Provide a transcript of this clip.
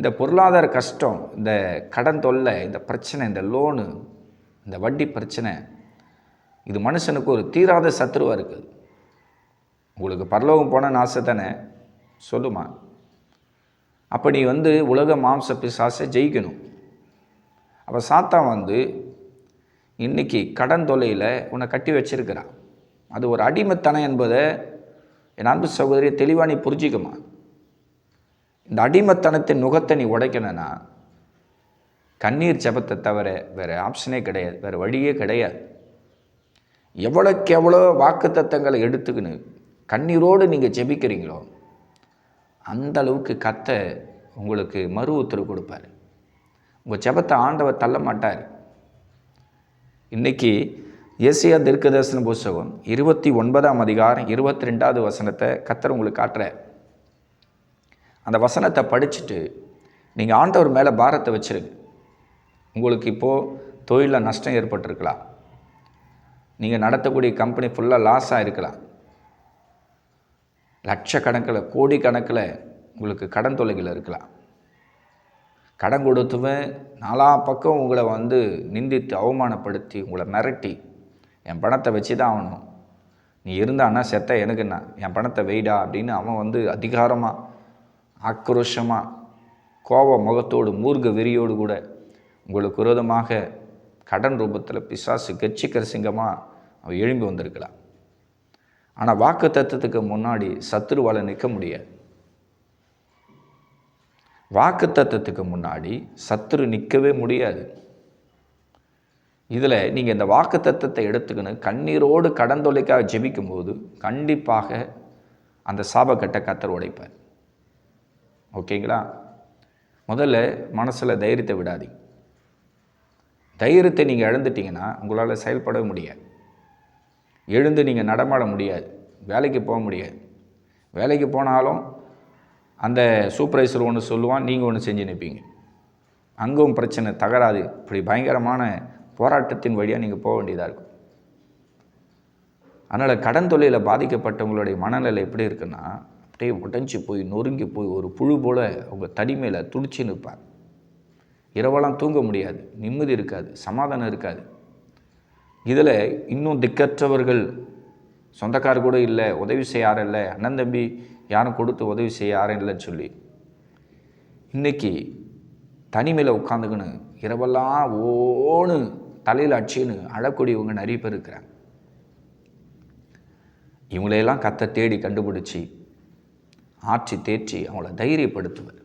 இந்த பொருளாதார கஷ்டம், இந்த கடன் தொல்லை, இந்த பிரச்சனை, இந்த லோனு, இந்த வட்டி பிரச்சனை, இது மனுஷனுக்கு ஒரு தீராத சத்துருவாக இருக்குது. உங்களுக்கு பரலோகம் போனன்னு ஆசை தானே? சொல்லுமா. அப்போ நீ உலக மாம்ச பிசாசை ஜெயிக்கணும். அப்போ சாத்தான் இன்றைக்கி கடன் தொல்லையில் உன்னை கட்டி வச்சிருக்கிறான். அது ஒரு அடிமைத்தனம் என்பதை என் அன்பு சகோதரியை தெளிவாக நீ புரிஞ்சிக்குமா. இந்த அடிமைத்தனத்தின் நுகத்தை நீ உடைக்கணும்னா கண்ணீர் ஜெபத்தை தவிர வேறு ஆப்ஷனே கிடையாது, வேறு வழியே கிடையாது. எவ்வளோக்கு எவ்வளோ வாக்குத்தத்தங்களை எடுத்துக்கின்னு கண்ணீரோடு நீங்கள் ஜெபிக்கிறீங்களோ அந்த அளவுக்கு கர்த்தர் உங்களுக்கு மறு உத்தரவு கொடுப்பார். உங்கள் ஜெபத்தை ஆண்டவர் தள்ள மாட்டார். இன்றைக்கி ஏசாயா தீர்க்கதரிசன புத்தகம் 29ஆம் அதிகாரம் 22வது வசனத்தை கர்த்தர் உங்களுக்கு காட்டுறார். அந்த வசனத்தை படிச்சுட்டு நீங்கள் ஆண்டவர் மேலே பாரத்தை வச்சுருங்க. உங்களுக்கு இப்போது தொழிலில் நஷ்டம் ஏற்பட்டிருக்கலாம், நீங்கள் நடத்தக்கூடிய கம்பெனி ஃபுல்லாக லாஸாக இருக்கலாம், லட்சக்கணக்கில் கோடிக்கணக்கில் உங்களுக்கு கடன் தொல்லைகள் இருக்கலாம். கடன் கொடுத்துவன் நாலா பக்கம் உங்களை நிந்தித்து அவமானப்படுத்தி உங்களை மிரட்டி என் பணத்தை வச்சு தான் ஆகணும், நீ இருந்தான்னா செத்த எனக்குன்னா என் பணத்தை வெயிடா அப்படின்னு அவன் அதிகாரமாக ஆக்ரோஷமாக கோப முகத்தோடு மூர்க்க வெறியோடு கூட உங்களுக்கு விரோதமாக கடன் ரூபத்தில் பிசாசு கட்சிக்கிற சிங்கமாக அவன் எழும்பி வந்திருக்கலாம். ஆனால் வாக்கு தத்துவத்துக்கு முன்னாடி சத்துருவால் நிற்க முடியாது. வாக்கு தத்துவத்துக்கு முன்னாடி சத்துரு நிற்கவே முடியாது. இதில் நீங்கள் இந்த வாக்கு தத்துவத்தை எடுத்துக்கணும் கண்ணீரோடு கடன் தொல்லைக்காக ஜெபிக்கும் போது கண்டிப்பாக அந்த சாபக்கட்டை கர்த்தர் உடைப்பார். ஓகேங்களா? முதல்ல மனசில் தைரியத்தை விடாதீங்க. தைரியத்தை நீங்கள் இழந்துட்டீங்கன்னா உங்களால் செயல்பட முடியாது. எழுந்து நீங்கள் நடமாட முடியாது, வேலைக்கு போக முடியாது. வேலைக்கு போனாலும் அந்த சூப்பர்வைசர் ஒன்று சொல்லுவான், நீங்கள் ஒன்று செஞ்சு நிற்பீங்க. அங்கும் பிரச்சனை தகராது. இப்படி பயங்கரமான போராட்டத்தின் வழியாக நீங்கள் போக வேண்டியதாக இருக்கும். அதனால் கடன் தொல்லையில் பாதிக்கப்பட்டவங்களுடைய மனநிலை எப்படி இருக்குன்னா அப்படியே உடைஞ்சி போய் நொறுங்கி போய் ஒரு புழு போல் அவங்க தனிமையில் துடிச்சு நிற்பாங்க. இரவெல்லாம் தூங்க முடியாது, நிம்மதி இருக்காது, சமாதானம் இருக்காது. இதில் இன்னும் திக்கற்றவர்கள், சொந்தக்காரர் கூட இல்லை, உதவி செய்ய யாரும் இல்லை, அண்ணன் தம்பி யாரும் கொடுத்து உதவி செய்ய யாரும் இல்லைன்னு சொல்லி இன்றைக்கி தனிமையில் உட்காந்துக்கின்னு இரவெல்லாம் ஓன்னு தலையில் அடிச்சுன்னு அழக்கூடியவங்க நிறைய பேர் இருக்கிறாங்க. இவங்களையெல்லாம் கர்த்தர் தேடி கண்டுபிடிச்சி ஆற்றி தேற்றி அவங்கள தைரியப்படுத்துவார்.